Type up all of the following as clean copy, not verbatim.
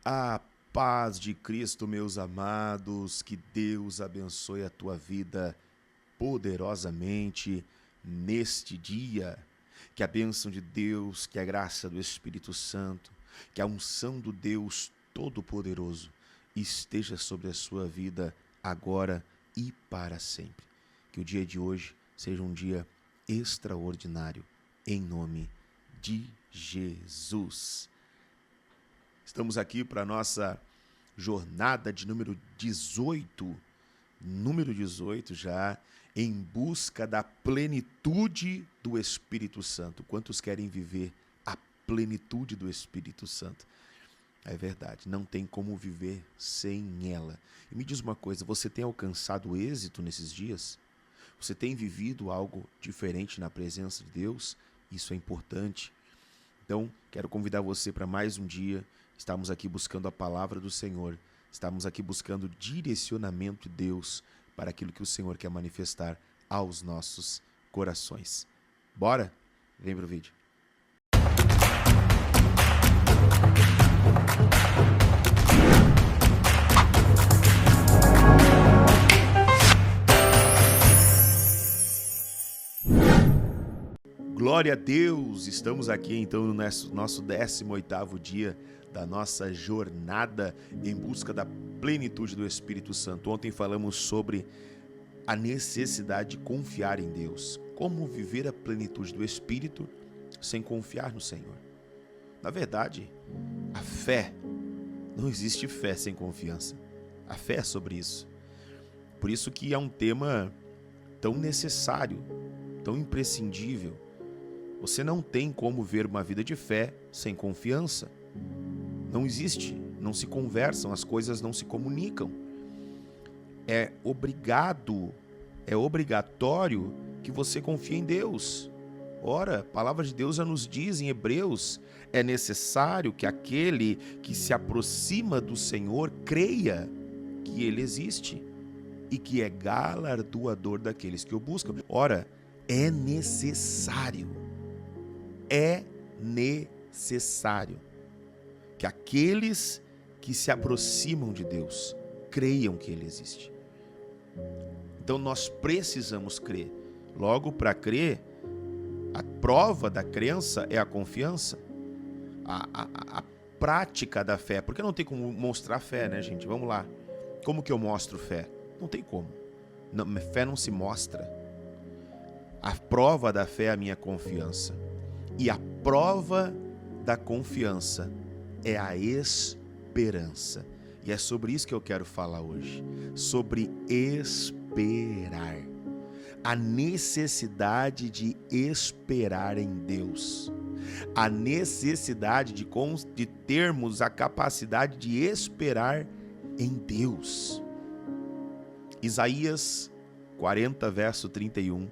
A paz de Cristo, meus amados, que Deus abençoe a tua vida poderosamente neste dia. Que a bênção de Deus, que a graça do Espírito Santo, que a unção do Deus Todo-Poderoso esteja sobre a sua vida agora e para sempre. Que o dia de hoje seja um dia extraordinário, em nome de Jesus. Estamos aqui para a nossa jornada de número 18 já, em busca da plenitude do Espírito Santo. Quantos querem viver a plenitude do Espírito Santo? É verdade, não tem como viver sem ela. E me diz uma coisa, você tem alcançado êxito nesses dias? Você tem vivido algo diferente na presença de Deus? Isso é importante. Então, quero convidar você para mais um dia. Estamos aqui buscando a palavra do Senhor. Estamos aqui buscando direcionamento de Deus para aquilo que o Senhor quer manifestar aos nossos corações. Bora? Vem pro vídeo. Glória a Deus! Estamos aqui então no nosso 18º dia da nossa jornada em busca da plenitude do Espírito Santo. Ontem falamos sobre a necessidade de confiar em Deus. Como viver a plenitude do Espírito sem confiar no Senhor. Na verdade, a fé, não existe fé sem confiança. A fé é sobre isso. Por isso que é um tema tão necessário, tão imprescindível. Você não tem como ver uma vida de fé sem confiança. Não existe, não se conversam, as coisas não se comunicam. É obrigatório que você confie em Deus. Ora, a palavra de Deus já nos diz em Hebreus, é necessário que aquele que se aproxima do Senhor creia que Ele existe e que é galardoador daqueles que o buscam. Ora, é necessário que aqueles que se aproximam de Deus creiam que Ele existe. Então nós precisamos crer. Logo, para crer, a prova da crença é a confiança, a prática da fé. Porque não tem como mostrar fé, né, gente? Vamos lá. Como que eu mostro fé? Não tem como. Não, fé não se mostra. A prova da fé é a minha confiança. E a prova da confiança é a esperança. E é sobre isso que eu quero falar hoje. Sobre esperar. A necessidade de esperar em Deus. A necessidade de termos a capacidade de esperar em Deus. Isaías 40, verso 31.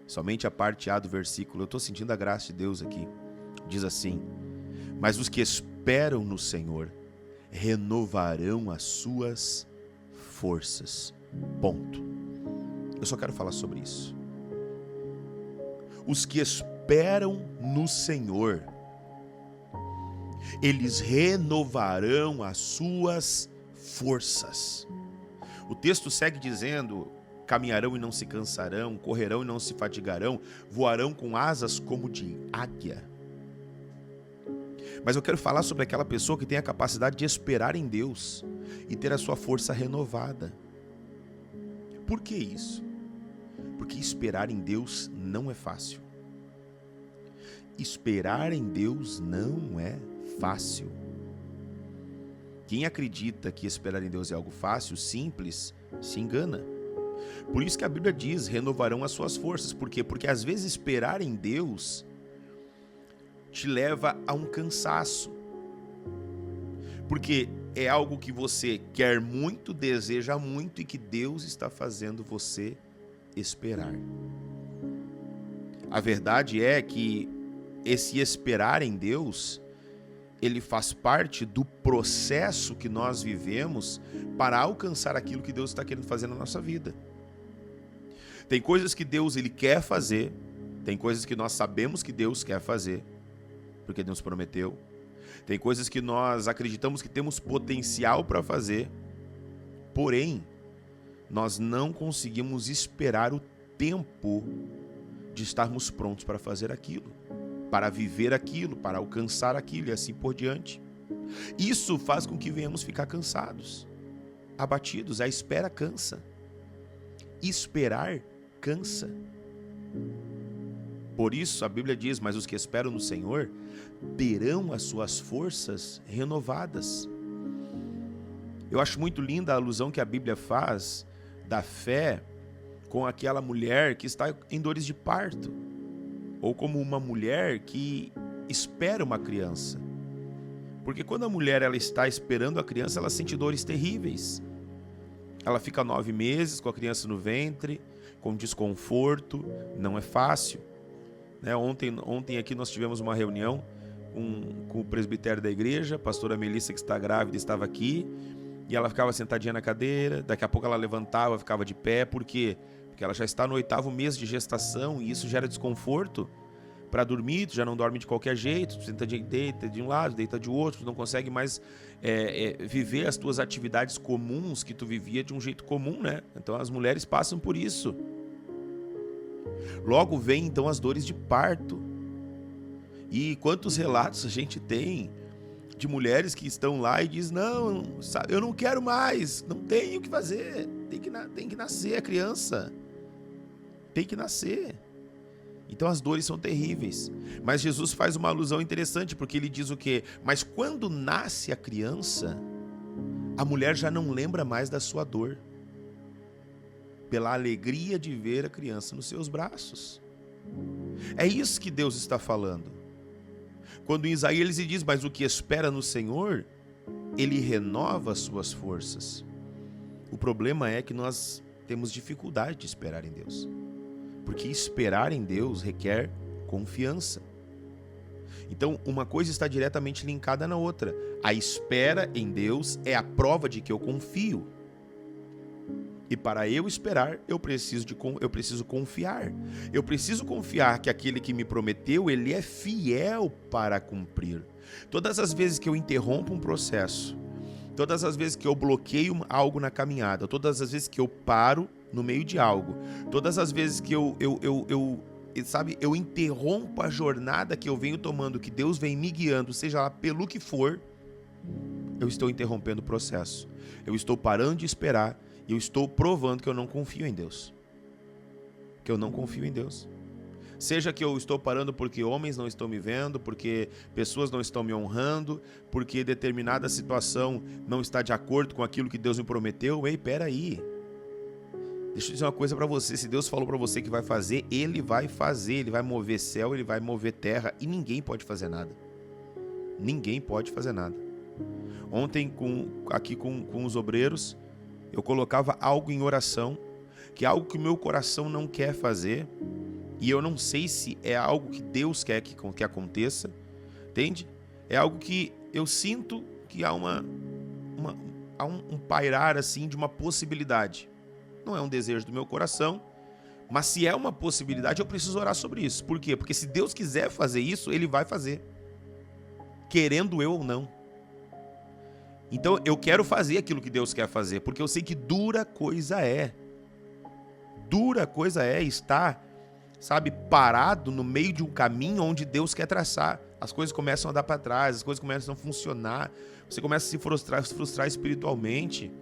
Somente a parte A do versículo, eu estou sentindo a graça de Deus aqui. Diz assim: mas os que esperam no Senhor renovarão as suas forças. Ponto. Eu só quero falar sobre isso. Os que esperam no Senhor, eles renovarão as suas forças. O texto segue dizendo: caminharão e não se cansarão, correrão e não se fatigarão, voarão com asas como de águia. Mas eu quero falar sobre aquela pessoa que tem a capacidade de esperar em Deus e ter a sua força renovada. Por que isso? Porque esperar em Deus não é fácil. Esperar em Deus não é fácil. Quem acredita que esperar em Deus é algo fácil, simples, se engana. Por isso que a Bíblia diz, renovarão as suas forças. Por quê? Porque às vezes esperar em Deus te leva a um cansaço. Porque é algo que você quer muito, deseja muito e que Deus está fazendo você esperar. A verdade é que esse esperar em Deus, ele faz parte do processo que nós vivemos para alcançar aquilo que Deus está querendo fazer na nossa vida. Tem coisas que Deus ele quer fazer, tem coisas que nós sabemos que Deus quer fazer, porque Deus prometeu. Tem coisas que nós acreditamos que temos potencial para fazer, porém, nós não conseguimos esperar o tempo de estarmos prontos para fazer aquilo, para viver aquilo, para alcançar aquilo e assim por diante. Isso faz com que venhamos ficar cansados, abatidos. A espera cansa. Esperar cansa. Por isso a Bíblia diz: mas os que esperam no Senhor terão as suas forças renovadas. Eu acho muito linda a alusão que a Bíblia faz da fé com aquela mulher que está em dores de parto, ou como uma mulher que espera uma criança. Porque quando a mulher ela está esperando a criança, ela sente dores terríveis. Ela fica 9 meses com a criança no ventre, com desconforto, não é fácil. Ontem aqui nós tivemos uma reunião com o presbitério da igreja, a pastora Melissa, que está grávida, estava aqui, e ela ficava sentadinha na cadeira, daqui a pouco ela levantava, ficava de pé. Por quê? Porque ela já está no 8º mês de gestação e isso gera desconforto. Para dormir, tu já não dorme de qualquer jeito, tu senta deita de um lado, deita de outro, tu não consegue mais viver as tuas atividades comuns que tu vivia de um jeito comum, né? Então as mulheres passam por isso. Logo vem então as dores de parto. E quantos relatos a gente tem de mulheres que estão lá e diz: não, sabe, eu não quero mais, não tenho o que fazer, tem que nascer a criança, tem que nascer. Então as dores são terríveis. Mas Jesus faz uma alusão interessante, porque ele diz o quê? Mas quando nasce a criança, a mulher já não lembra mais da sua dor, pela alegria de ver a criança nos seus braços. É isso que Deus está falando. Quando em Isaías ele diz: mas o que espera no Senhor, ele renova as suas forças. O problema é que nós temos dificuldade de esperar em Deus. Porque esperar em Deus requer confiança. Então, uma coisa está diretamente linkada na outra. A espera em Deus é a prova de que eu confio. E para eu esperar, eu preciso confiar. Eu preciso confiar que aquele que me prometeu, ele é fiel para cumprir. Todas as vezes que eu interrompo um processo, todas as vezes que eu bloqueio algo na caminhada, todas as vezes que eu paro no meio de algo, todas as vezes que eu interrompo a jornada que eu venho tomando, que Deus vem me guiando, seja lá pelo que for, eu estou interrompendo o processo. Eu estou parando de esperar e eu estou provando que eu não confio em Deus. Que eu não confio em Deus. Seja que eu estou parando porque homens não estão me vendo, porque pessoas não estão me honrando, porque determinada situação não está de acordo com aquilo que Deus me prometeu. Ei, peraí. Deixa eu dizer uma coisa para você: se Deus falou para você que vai fazer, Ele vai fazer. Ele vai mover céu, Ele vai mover terra e ninguém pode fazer nada. Ninguém pode fazer nada. Ontem, aqui com os obreiros, eu colocava algo em oração, que é algo que o meu coração não quer fazer, e eu não sei se é algo que Deus quer que aconteça, entende? É algo que eu sinto que há um pairar assim de uma possibilidade. Não é um desejo do meu coração, mas se é uma possibilidade, eu preciso orar sobre isso. Por quê? Porque se Deus quiser fazer isso, Ele vai fazer, querendo eu ou não. Então eu quero fazer aquilo que Deus quer fazer, porque eu sei que dura coisa é estar, sabe, parado no meio de um caminho onde Deus quer traçar. As coisas começam a dar para trás, as coisas começam a funcionar, você começa a se frustrar espiritualmente,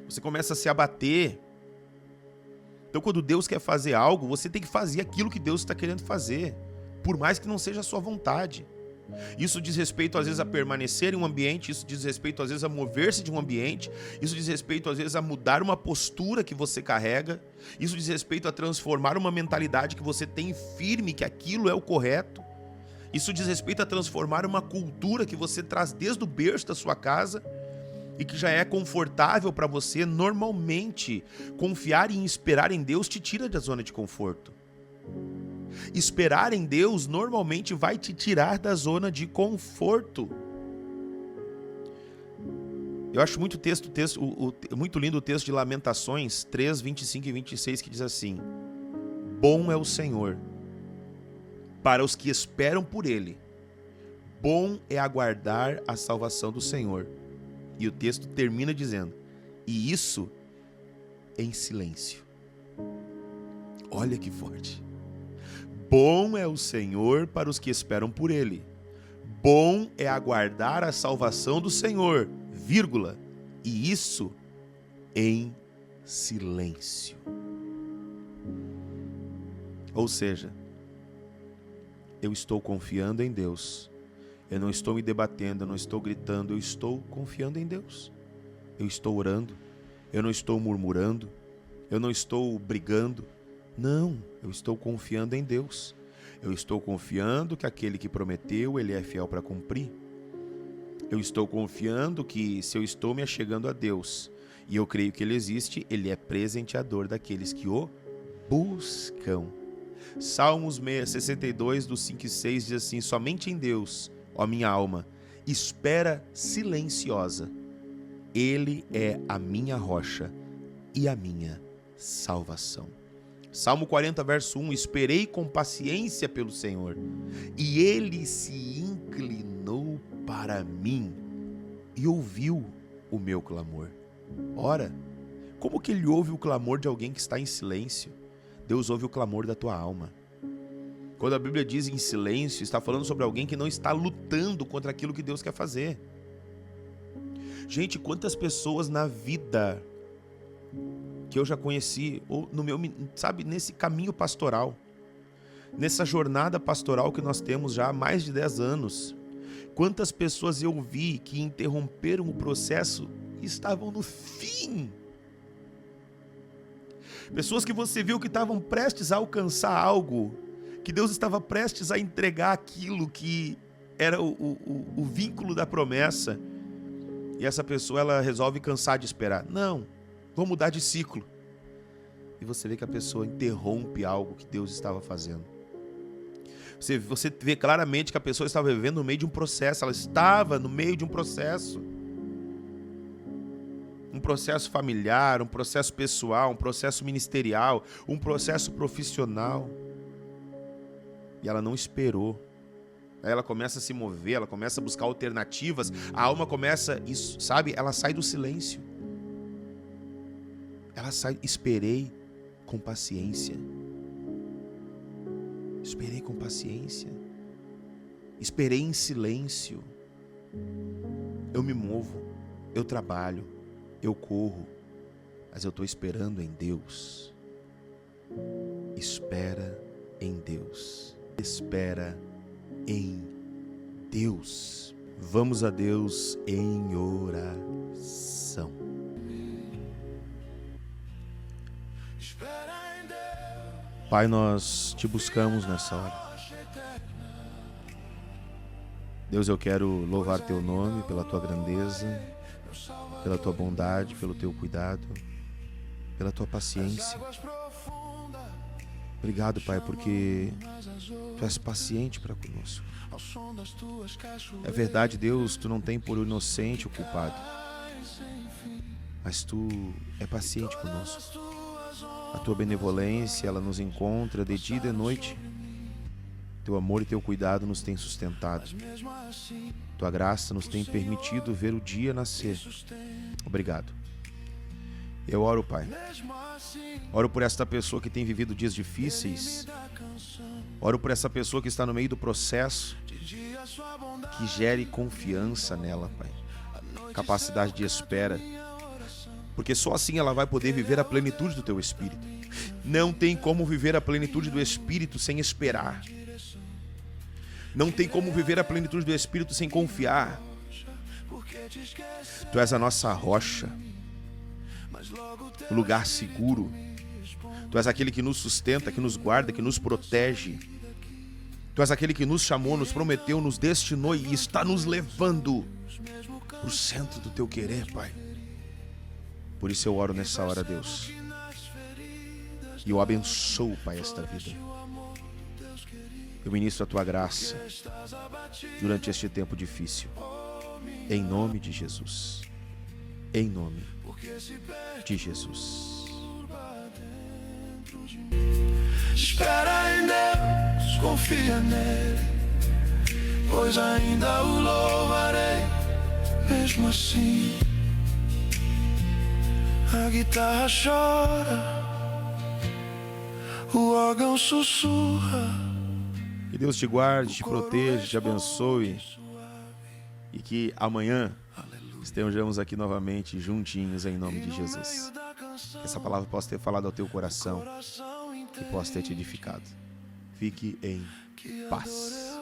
você começa a se abater. Então quando Deus quer fazer algo, você tem que fazer aquilo que Deus está querendo fazer, por mais que não seja a sua vontade. Isso diz respeito às vezes a permanecer em um ambiente, isso diz respeito às vezes a mover-se de um ambiente, isso diz respeito às vezes a mudar uma postura que você carrega, isso diz respeito a transformar uma mentalidade que você tem firme, que aquilo é o correto. Isso diz respeito a transformar uma cultura que você traz desde o berço da sua casa e que já é confortável para você. Normalmente, confiar e esperar em Deus te tira da zona de conforto. Esperar em Deus normalmente vai te tirar da zona de conforto. Eu acho muito muito lindo o texto de Lamentações 3, 25 e 26, que diz assim: bom é o Senhor para os que esperam por Ele, bom é aguardar a salvação do Senhor. E o texto termina dizendo, e isso em silêncio. Olha que forte. Bom é o Senhor para os que esperam por Ele. Bom é aguardar a salvação do Senhor, vírgula, e isso em silêncio. Ou seja, eu estou confiando em Deus. Eu não estou me debatendo, eu não estou gritando, eu estou confiando em Deus. Eu estou orando, eu não estou murmurando, eu não estou brigando. Não, eu estou confiando em Deus. Eu estou confiando que aquele que prometeu, Ele é fiel para cumprir. Eu estou confiando que se eu estou me achegando a Deus e eu creio que Ele existe, Ele é presenteador daqueles que o buscam. Salmos 62, do 5 e 6 diz assim, somente em Deus, ó minha alma, espera silenciosa. Ele é a minha rocha e a minha salvação. Salmo 40, verso 1, esperei com paciência pelo Senhor, e Ele se inclinou para mim e ouviu o meu clamor. Ora, como que Ele ouve o clamor de alguém que está em silêncio? Deus ouve o clamor da tua alma. Quando a Bíblia diz em silêncio, está falando sobre alguém que não está lutando contra aquilo que Deus quer fazer. Gente, quantas pessoas na vida que eu já conheci, ou no meu, sabe, nesse caminho pastoral, nessa jornada pastoral que nós temos já há mais de 10 anos, quantas pessoas eu vi que interromperam o processo e estavam no fim. Pessoas que você viu que estavam prestes a alcançar algo, que Deus estava prestes a entregar aquilo que era o vínculo da promessa, e essa pessoa ela resolve cansar de esperar. Não, vou mudar de ciclo. E você vê que a pessoa interrompe algo que Deus estava fazendo. Você vê claramente que a pessoa estava vivendo no meio de um processo, ela estava no meio de um processo. Um processo familiar, um processo pessoal, um processo ministerial, um processo profissional. E ela não esperou. Aí ela começa a se mover, ela começa a buscar alternativas, a alma começa, isso, sabe? Ela sai do silêncio. Ela sai, esperei com paciência. Esperei com paciência. Esperei em silêncio. Eu me movo, eu trabalho, eu corro, mas eu estou esperando em Deus. Espera em Deus. Espera em Deus. Vamos a Deus em oração. Pai, nós te buscamos nessa hora. Deus, eu quero louvar teu nome pela tua grandeza, pela tua bondade, pelo teu cuidado, pela tua paciência. Obrigado, Pai, porque tu és paciente para conosco. É verdade, Deus, tu não tem por inocente o culpado, mas tu é paciente conosco. A tua benevolência, ela nos encontra de dia e de noite. Teu amor e teu cuidado nos têm sustentado. Tua graça nos tem permitido ver o dia nascer. Obrigado. Eu oro, Pai. Oro por esta pessoa que tem vivido dias difíceis. Oro por essa pessoa que está no meio do processo. Que gere confiança nela, Pai. Capacidade de espera. Porque só assim ela vai poder viver a plenitude do teu Espírito. Não tem como viver a plenitude do Espírito sem esperar. Não tem como viver a plenitude do Espírito sem confiar. Tu és a nossa rocha, o lugar seguro. Tu és aquele que nos sustenta, que nos guarda, que nos protege. Tu és aquele que nos chamou, nos prometeu, nos destinou e está nos levando para o centro do teu querer, Pai. Por isso eu oro nessa hora, Deus. E eu abençoo, Pai, esta vida. Eu ministro a tua graça durante este tempo difícil. Em nome de Jesus. Em nome de Jesus. Espera em Deus, confia nele. pois ainda o louvarei, mesmo assim. A guitarra chora, o órgão sussurra. Que Deus te guarde, te proteja, te abençoe. E que amanhã estejamos aqui novamente juntinhos em nome de Jesus. Que essa palavra possa ter falado ao teu coração e possa ter te edificado. Fique em paz.